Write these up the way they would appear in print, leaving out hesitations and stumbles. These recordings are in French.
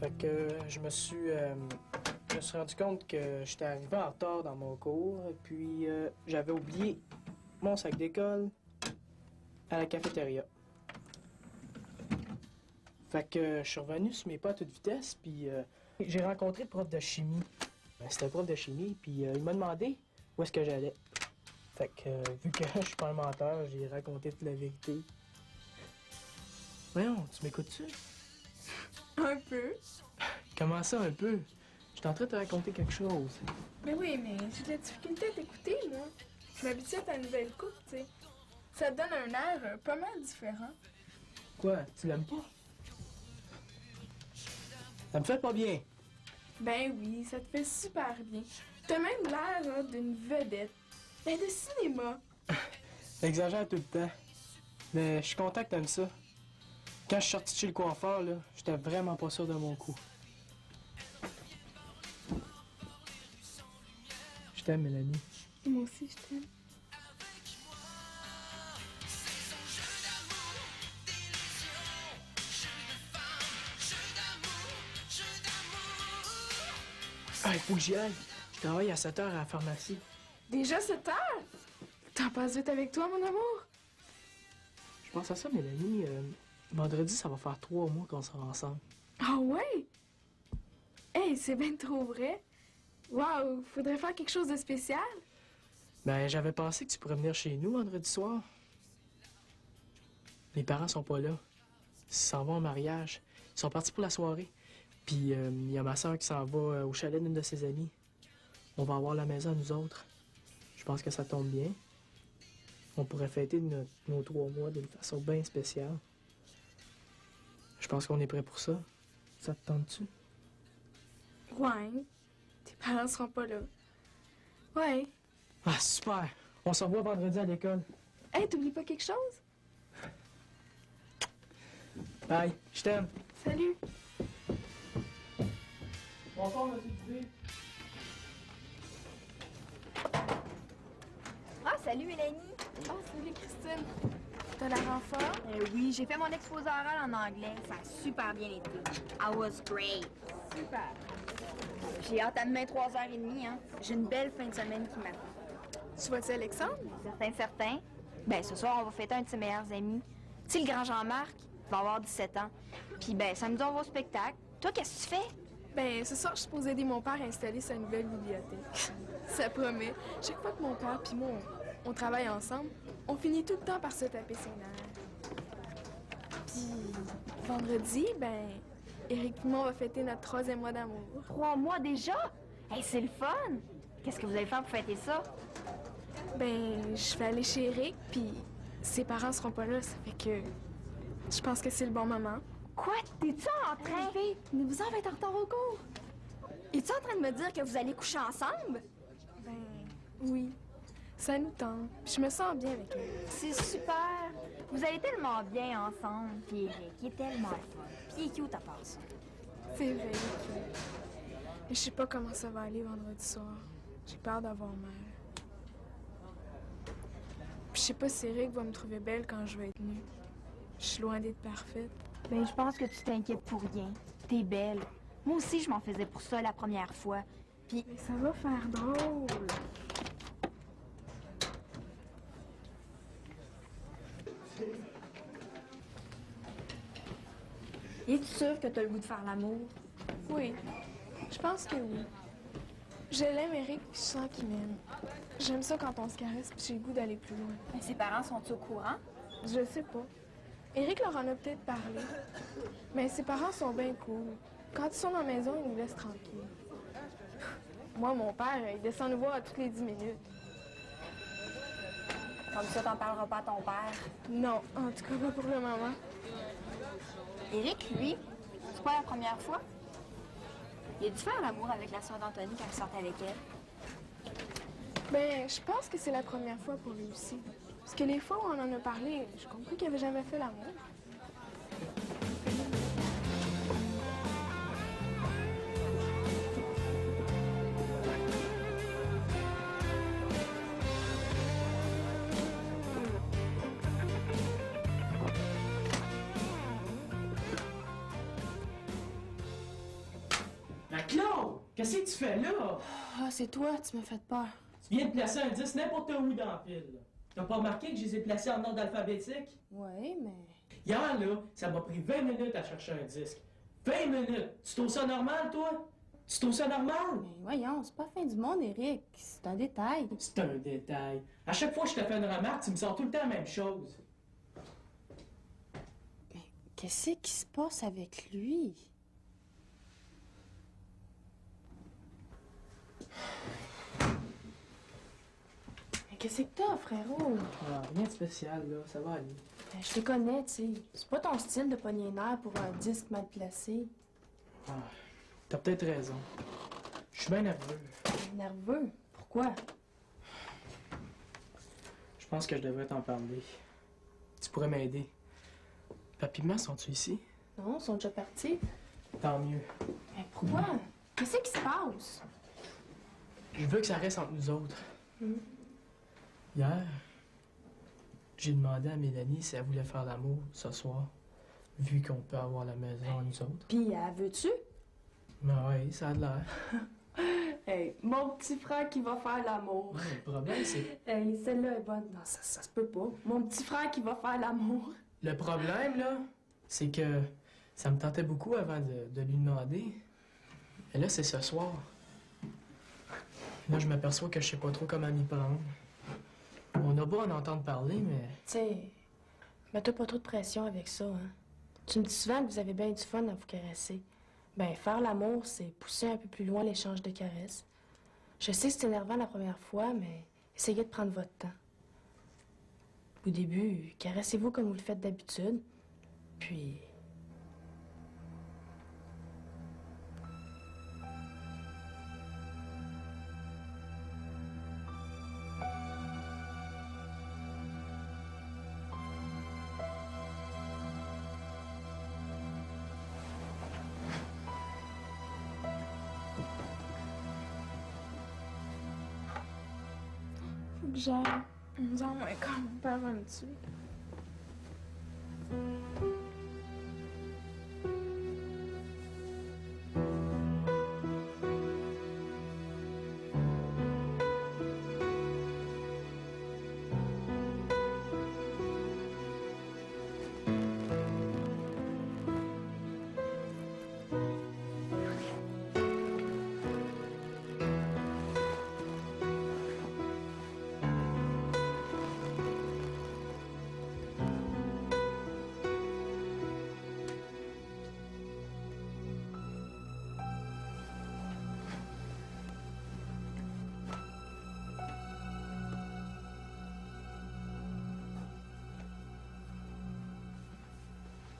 Fait que je me suis rendu compte que j'étais arrivé en retard dans mon cours, puis j'avais oublié mon sac d'école à la cafétéria. Fait que je suis revenu sur mes pas à toute vitesse, puis j'ai rencontré le prof de chimie. C'était le prof de chimie, puis il m'a demandé où est-ce que j'allais. Fait que vu que je suis pas un menteur, j'ai raconté toute la vérité. Voyons, tu m'écoutes-tu? Un peu. Comment ça, un peu? Je suis en train de te raconter quelque chose. Mais oui, mais j'ai de la difficulté à t'écouter, moi. Je m'habitue à ta nouvelle coupe, tu sais. Ça te donne un air pas mal différent. Quoi? Tu l'aimes pas? Ça me fait pas bien. Ben oui, ça te fait super bien. T'as même l'air d'une vedette. Ben de cinéma. J'exagère tout le temps. Mais je suis content que t'aimes ça. Quand je suis sorti de chez le coiffeur, là, j'étais vraiment pas sûr de mon coup. Je t'aime, Mélanie. Moi aussi, je t'aime. Ah, il faut que j'y aille. Je travaille à 7 heures à la pharmacie. Déjà 7 heures? T'en passes vite avec toi, mon amour? Je pense à ça, Mélanie. Vendredi, ça va faire 3 mois qu'on sera ensemble. Ah ouais? Hey, c'est bien trop vrai. Waouh, faudrait faire quelque chose de spécial. Ben, j'avais pensé que tu pourrais venir chez nous vendredi soir. Mes parents sont pas là. Ils s'en vont au mariage. Ils sont partis pour la soirée. Puis, il y a ma soeur qui s'en va au chalet d'une de ses amies. On va avoir la maison à nous autres. Je pense que ça tombe bien. On pourrait fêter nos 3 mois d'une façon bien spéciale. Je pense qu'on est prêt pour ça. Ça te tente-tu? Ouais. Tes parents seront pas là. Ouais. Ah, super! On se revoit vendredi à l'école. Hey, t'oublies pas quelque chose? Bye, je t'aime. Salut. Bonsoir, monsieur Dubé. Ah, salut Mélanie! Ah, salut Christine. T'as la renfort? Oui, j'ai fait mon exposé oral en anglais. Ça a super bien été. I was great. Super. J'ai hâte à demain 3h30, hein. J'ai une belle fin de semaine qui m'attend. Tu vois-tu Alexandre? Certain. Ben, ce soir, on va fêter un de ses meilleurs amis. Tu sais, le grand Jean-Marc, il va avoir 17 ans. Puis, ben, samedi, on va au spectacle. Toi, qu'est-ce que tu fais? Ben, ce soir, je suis supposée aider mon père à installer sa nouvelle bibliothèque. Ça promet. Chaque fois que mon père puis moi, on travaille ensemble, on finit tout le temps par se taper ses nerfs. Puis, vendredi, ben, Éric et moi, on va fêter notre 3e mois d'amour. 3 mois déjà? Hey, c'est le fun! Qu'est-ce que vous allez faire pour fêter ça? Ben, je vais aller chez Éric, puis ses parents seront pas là, ça fait que je pense que c'est le bon moment. Quoi? T'es-tu en train? Vous en va être en retard au cours. Es-tu en train de me dire que vous allez coucher ensemble? Ben, oui. Ça nous tente. Puis je me sens bien avec elle. C'est super. Vous allez tellement bien ensemble. Puis Eric, il est tellement le fun. Puis il est cute à part ça. C'est vrai, ok. Mais je sais pas comment ça va aller vendredi soir. J'ai peur d'avoir mal. Puis je sais pas si Eric va me trouver belle quand je vais être nue. Je suis loin d'être parfaite. Ben, je pense que tu t'inquiètes pour rien. T'es belle. Moi aussi, je m'en faisais pour ça la première fois. Puis, Mais ça va faire drôle. es-tu sûr que t'as le goût de faire l'amour? Oui, je pense que oui. Je l'aime, Eric, puis je sens qu'il m'aime. J'aime ça quand on se caresse, puis j'ai le goût d'aller plus loin. Ben, ses parents sont-ils au courant? Je sais pas. Eric leur en a peut-être parlé. Mais ses parents sont bien cool. Quand ils sont dans la maison, ils nous laissent tranquilles. Moi, mon père, il descend nous voir à toutes les 10 minutes. Comme ça, t'en parleras pas à ton père. Non, en tout cas pas pour le moment. Eric, lui, c'est pas la première fois. Il a dû faire l'amour avec la sœur d'Anthony quand il sortait avec elle. Ben, je pense que c'est la première fois pour lui aussi. Parce que les fois où on en a parlé, j'ai compris qu'il avait jamais fait l'amour. Qu'est-ce que tu fais là? Ah, c'est toi, tu m'as fait peur. Tu viens de placer un 10 n'importe où dans la pile. Là. T'as pas remarqué que je les ai placés en ordre alphabétique? Ouais, mais... Hier, là, ça m'a pris 20 minutes à chercher un disque. 20 minutes! Tu trouves ça normal, toi? Tu trouves ça normal? Mais voyons, c'est pas la fin du monde, Eric. C'est un détail. C'est un détail. À chaque fois que je te fais une remarque, tu me sors tout le temps la même chose. Mais qu'est-ce qui se passe avec lui? Mais qu'est-ce que t'as, frérot? Ah, rien de spécial, là. Ça va aller. Ben, je te connais, tu sais. C'est pas ton style de pogner les nerfs pour un disque mal placé. Ah, t'as peut-être raison. Je suis bien nerveux. Nerveux? Pourquoi? Je pense que je devrais t'en parler. Tu pourrais m'aider. Papy et maman sont-ils ici? Non, ils sont déjà partis. Tant mieux. Mais pourquoi? Qu'est-ce qui se passe? Je veux que ça reste entre nous autres. Hmm. Hier, j'ai demandé à Mélanie si elle voulait faire l'amour ce soir, vu qu'on peut avoir la maison à nous autres. Pis, veux-tu? Mais oui, ça a de l'air. Hey, mon petit frère qui va faire l'amour. Ouais, le problème, c'est... Hey, celle-là est bonne. Non, ça se peut pas. Mon petit frère qui va faire l'amour. Le problème, là, c'est que ça me tentait beaucoup avant de lui demander. Et là, c'est ce soir. Là, je m'aperçois que je sais pas trop comment m'y prendre. On a beau en entendre parler, mais... Tu sais, mets-toi pas trop de pression avec ça, hein. Tu me dis souvent que vous avez bien du fun à vous caresser. Ben, faire l'amour, c'est pousser un peu plus loin l'échange de caresses. Je sais que c'est énervant la première fois, mais essayez de prendre votre temps. Au début, caressez-vous comme vous le faites d'habitude, puis... Faut que j'aille. 11 ans moins quand mon père va me tuer.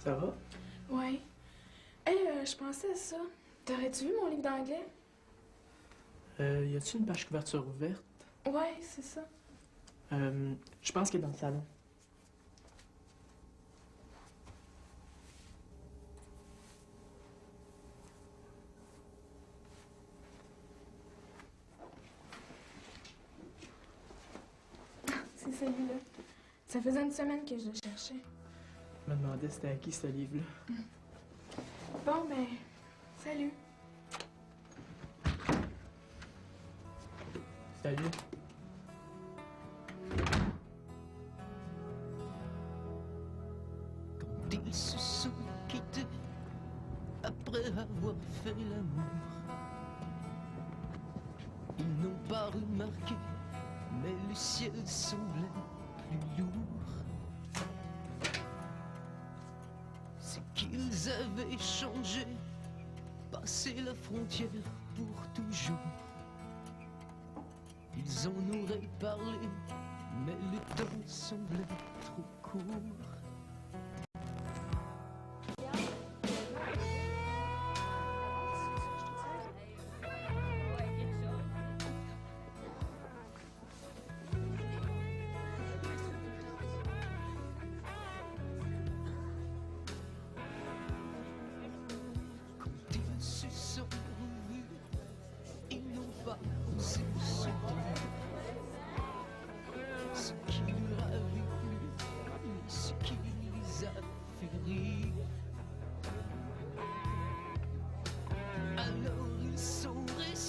Ça va? Ouais. Hey, je pensais à ça. T'aurais-tu vu mon livre d'anglais? Y a-tu une page couverture ouverte? Ouais, c'est ça. Je pense qu'il est dans le salon. C'est celui-là. Ça faisait une semaine que je le cherchais. Je me demandais c'était à qui ce livre-là. Bon, ben, salut. Salut. Quand ils se sont quittés après avoir fait l'amour, ils n'ont pas remarqué, mais le ciel semblait plus lourd. C'est qu'ils avaient changé, passé la frontière pour toujours. Ils en auraient parlé, mais le temps semblait trop court. Quand ils se sont revus, ils n'ont pas osé se dire ce qui leur avait plu, ni ce qui les a fait rire. Alors ils sont restés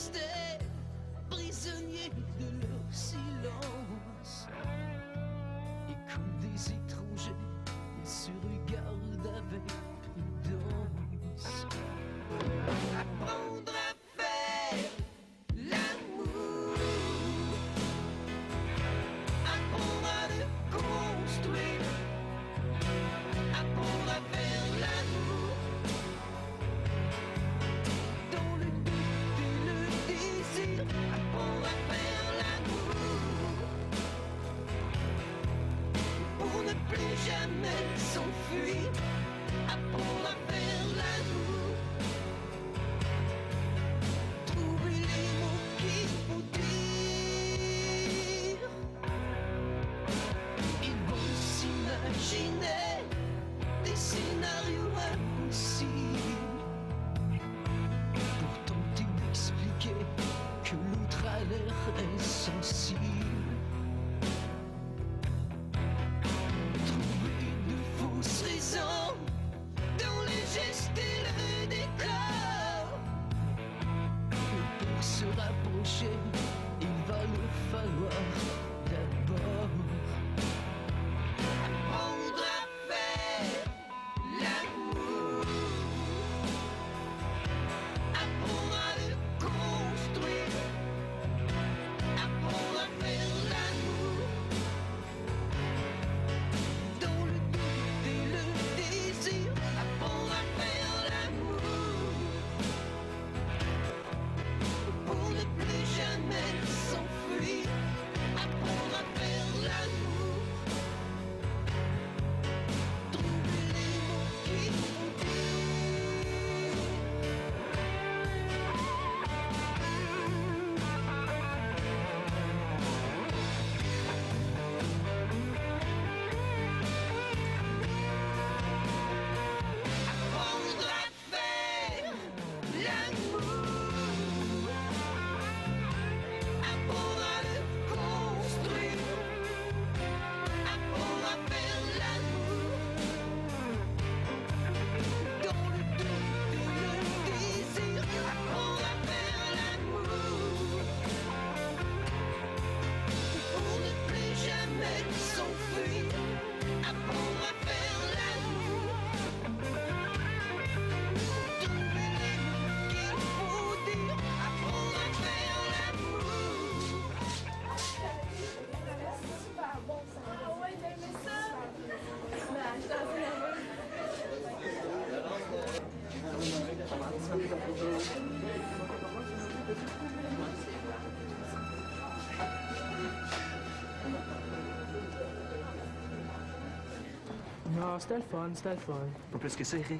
Non, c'était le fun, c'était le fun. Pas plus que ça, Eric.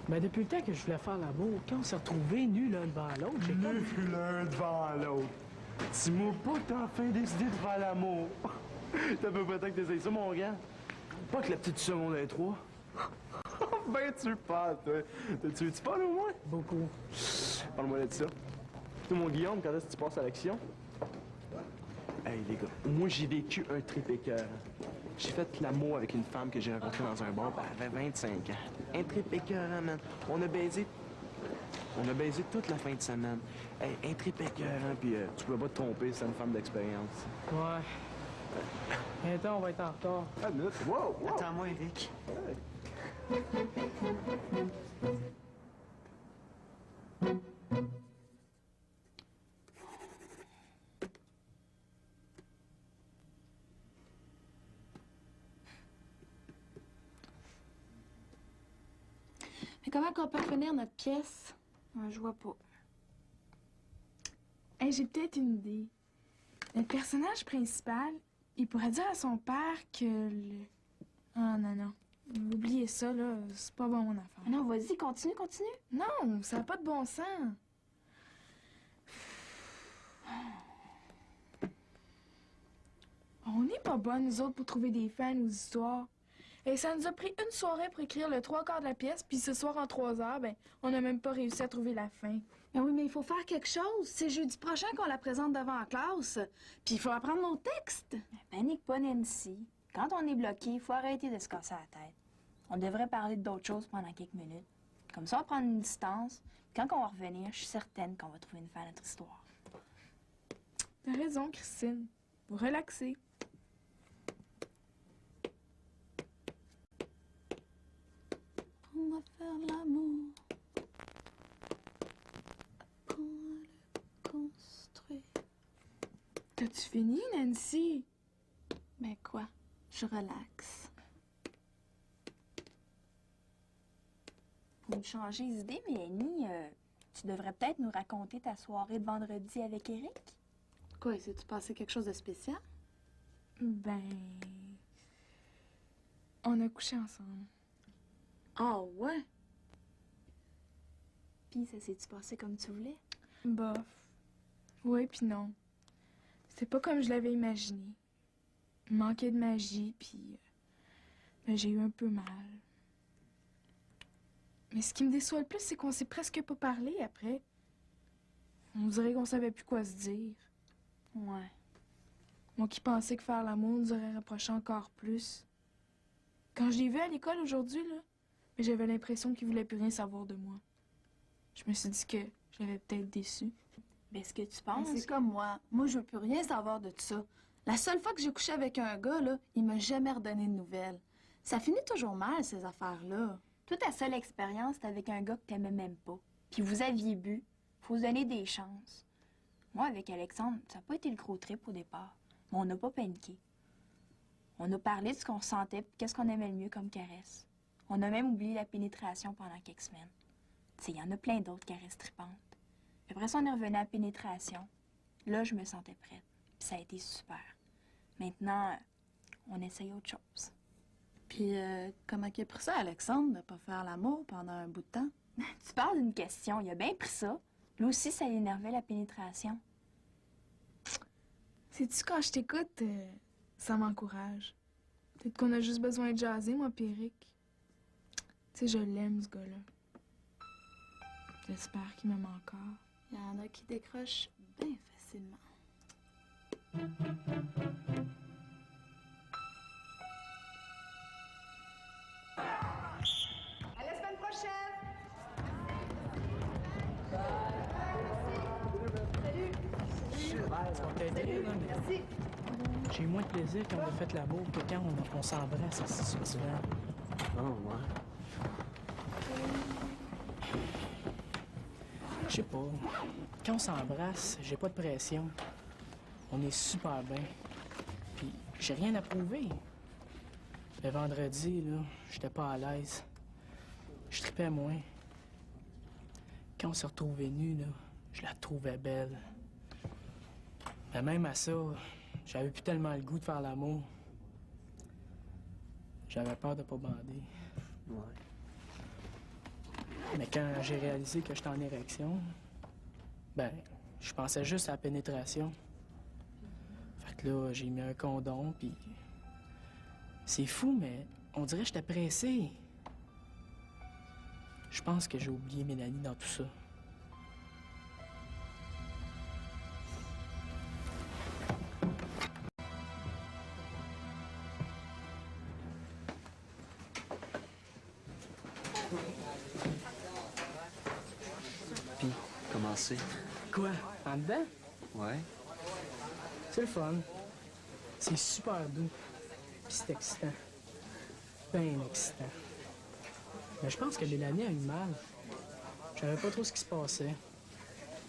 Mais depuis le temps que je voulais faire l'amour, quand on s'est retrouvés nus l'un devant l'autre, j'ai comme... L'un devant l'autre. Dis-moi pas que t'as enfin décidé de faire l'amour. T'as peu près temps que t'essayes ça, mon gars. Pas que la petite secondaire 3. Ben, tu parles, toi. Tu parles au moins? Beaucoup. Parle-moi de ça. Toi, mon Guillaume, quand est-ce que tu passes à l'action? Hey, les gars, moi, j'ai vécu un trip écœurant. J'ai fait l'amour avec une femme que j'ai rencontrée dans un bar, elle avait 25 ans. Un trip écœurant, man. On a baisé toute la fin de semaine. Hey, un trip écœurant, puis tu peux pas te tromper, c'est une femme d'expérience. Ouais. Attends, on va être en retard. Ah, minute. Wow, wow. Attends-moi, Eric. Mais comment qu'on peut finir notre pièce? Je vois pas. Hey, j'ai peut-être une idée. Le personnage principal, il pourrait dire à son père que le... Ah non, non. Oubliez ça, là. C'est pas bon, mon affaire. Ah non, vas-y, continue. Non, ça n'a pas de bon sens. On n'est pas bonnes, nous autres, pour trouver des fans aux histoires. Et ça nous a pris une soirée pour écrire le 3/4 de la pièce, puis ce soir, en 3 heures, ben, on n'a même pas réussi à trouver la fin. Ben oui, mais il faut faire quelque chose. C'est jeudi prochain qu'on la présente devant la classe. Puis il faut apprendre nos textes. Panique pas, Nancy. Quand on est bloqué, il faut arrêter de se casser la tête. On devrait parler d'autres choses pendant quelques minutes. Comme ça, on va prendre une distance. Quand on va revenir, je suis certaine qu'on va trouver une fin à notre histoire. T'as raison, Christine. Faut relaxer. On va faire l'amour. Apprends à le construire. T'as-tu fini, Nancy? Ben quoi? Je relaxe. Pour nous changer d'idée, Mélanie, tu devrais peut-être nous raconter ta soirée de vendredi avec Eric. Quoi, s'est-tu passé quelque chose de spécial? Ben... On a couché ensemble. Ah ouais? Puis ça s'est-tu passé comme tu voulais? Bof. Oui, puis non. C'était pas comme je l'avais imaginé. Il manquait de magie, puis... ben, j'ai eu un peu mal. Mais ce qui me déçoit le plus, c'est qu'on s'est presque pas parlé après. On dirait qu'on savait plus quoi se dire. Ouais. Moi qui pensais que faire l'amour nous aurait rapproché encore plus. Quand je l'ai vu à l'école aujourd'hui, là, mais j'avais l'impression qu'il voulait plus rien savoir de moi. Je me suis dit que je l'avais peut-être déçu. Mais est-ce que tu Ben, penses? c'est comme moi. Moi, je veux plus rien savoir de tout ça. La seule fois que j'ai couché avec un gars, là, il m'a jamais redonné de nouvelles. Ça finit toujours mal, ces affaires-là. Toute ta seule expérience, c'était avec un gars que t'aimais même pas. Puis vous aviez bu. Faut se donner des chances. Moi, avec Alexandre, ça n'a pas été le gros trip au départ. Mais on n'a pas paniqué. On a parlé de ce qu'on sentait puis qu'est-ce qu'on aimait le mieux comme caresse. On a même oublié la pénétration pendant quelques semaines. Tu sais, il y en a plein d'autres caresses tripantes. Puis après ça, on est revenu à la pénétration. Là, je me sentais prête. Puis ça a été super. Maintenant, on essaye autre chose. Puis, comment il a pris ça, Alexandre, de pas faire l'amour pendant un bout de temps? Tu parles d'une question, il a bien pris ça. Lui aussi, ça l'énervait, la pénétration. Sais-tu, quand je t'écoute, ça m'encourage. Peut-être qu'on a juste besoin de jaser, moi, puis Eric. Tu sais, je l'aime, ce gars-là. J'espère qu'il m'aime encore. Il y en a qui décrochent bien facilement. À la semaine prochaine! Ça va t'aider, là, mais Merci. j'ai eu moins de plaisir quand on a fait l'amour que quand on s'embrasse assez souvent. Oh, ouais. Je sais pas. Quand on s'embrasse, j'ai pas de pression. On est super bien. Puis j'ai rien à prouver. Le vendredi, là, j'étais pas à l'aise. Je tripais moins. Quand on s'est retrouvés nus, là, je la trouvais belle. Mais même à ça, j'avais plus tellement le goût de faire l'amour. J'avais peur de pas bander. Ouais. Mais quand j'ai réalisé que j'étais en érection, ben, je pensais juste à la pénétration. Fait que là, j'ai mis un condom, puis... C'est fou, mais on dirait que j'étais pressé. Je pense que j'ai oublié Mélanie dans tout ça. Puis, comment c'est? Quoi? En dedans? Ouais. C'est le fun. C'est super doux. Puis c'est excitant. Ben excitant. Mais je pense que Mélanie a eu mal. Je savais pas trop ce qui se passait.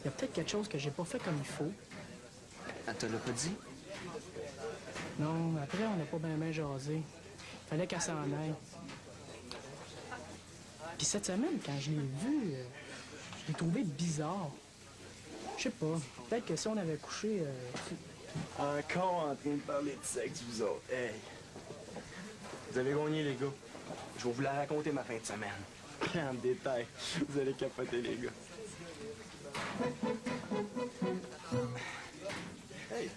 Il y a peut-être quelque chose que j'ai pas fait comme il faut. Elle te l'a pas dit? Non, après, on n'a pas bien jasé. Fallait qu'elle s'en aille. Puis cette semaine, quand je l'ai vue, je l'ai trouvé bizarre. Je sais pas. Peut-être que si on avait couché... Encore en train de parler de sexe, vous autres. Hey! Vous avez gagné, les gars. Je vais vous la raconter ma fin de semaine. En détail. Vous allez capoter, les gars. Hey!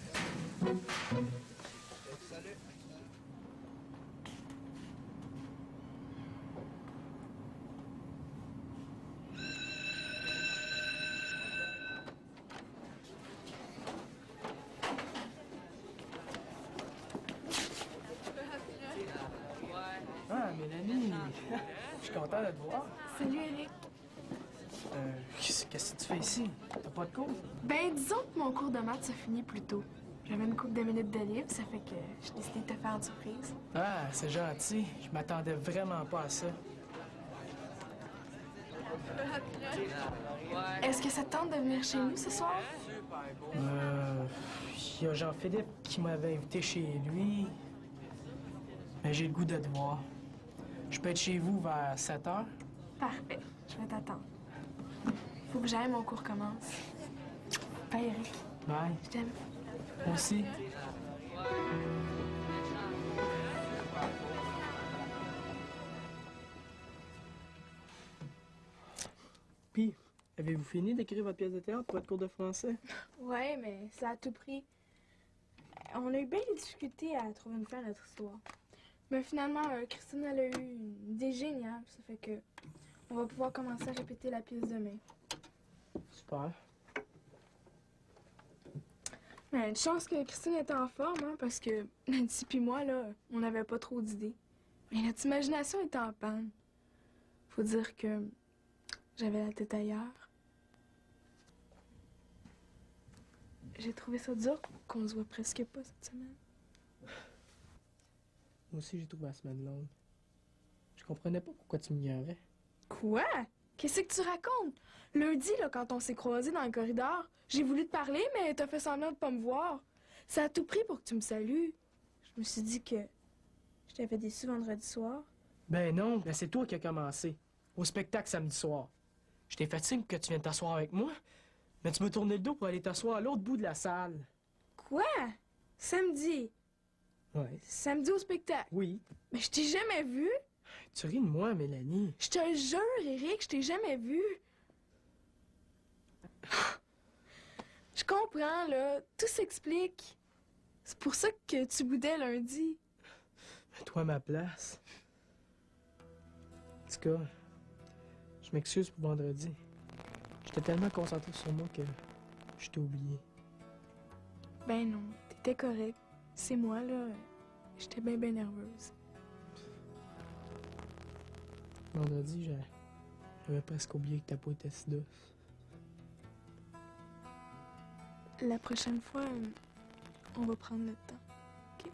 Ah, Mélanie! Je suis content de te voir. Salut, Eric. Qu'est-ce que tu fais ici? T'as pas de cours? Ben, disons que mon cours de maths se finit plus tôt. J'avais une couple de minutes de libre, ça fait que j'ai décidé de te faire une surprise. Ah, c'est gentil. Je m'attendais vraiment pas à ça. Est-ce que ça te tente de venir chez nous ce soir? Il y a Jean-Philippe qui m'avait invité chez lui. Mais j'ai le goût de te voir. Je peux être chez vous vers 7 heures? Parfait, je vais t'attendre. Faut que j'aille, mon cours commence. Bye, Eric. Bye. Je t'aime. Moi aussi. Puis, avez-vous fini d'écrire votre pièce de théâtre pour votre cours de français? Ouais, mais ça a tout pris. On a eu bien des difficultés à trouver une fin à notre histoire. Mais finalement, Christine, elle a eu une idée géniale. Ça fait que on va pouvoir commencer à répéter la pièce demain. Super. Mais une chance que Christine était en forme, hein, parce que Nancy puis moi, là, on n'avait pas trop d'idées. Mais notre imagination était en panne. Faut dire que j'avais la tête ailleurs. J'ai trouvé ça dur qu'on se voit presque pas cette semaine. Moi aussi, j'ai trouvé la semaine longue. Je comprenais pas pourquoi tu m'ignorais. Quoi? Qu'est-ce que tu racontes? Lundi, là, quand on s'est croisés dans le corridor, j'ai voulu te parler, mais t'as fait semblant de pas me voir. Ça a tout pris pour que tu me salues. Je me suis dit que je t'avais déçu vendredi soir. Ben non, ben c'est toi qui as commencé. Au spectacle samedi soir. Je t'ai fait signe que tu viens de t'asseoir avec moi, mais tu me tournais le dos pour aller t'asseoir à l'autre bout de la salle. Quoi? Samedi? Ouais. Samedi au spectacle? Oui. Mais je t'ai jamais vu. Tu ris de moi, Mélanie. Je te jure, Eric, je t'ai jamais vu. Je comprends, là. Tout s'explique. C'est pour ça que tu boudais lundi. Mets-toi à ma place. En tout cas, je m'excuse pour vendredi. J'étais tellement concentré sur moi que je t'ai oublié. Ben non, t'étais correct. C'est moi, là. J'étais bien, bien nerveuse. Vendredi, j'avais presque oublié que ta peau était si douce. La prochaine fois, on va prendre le temps. OK?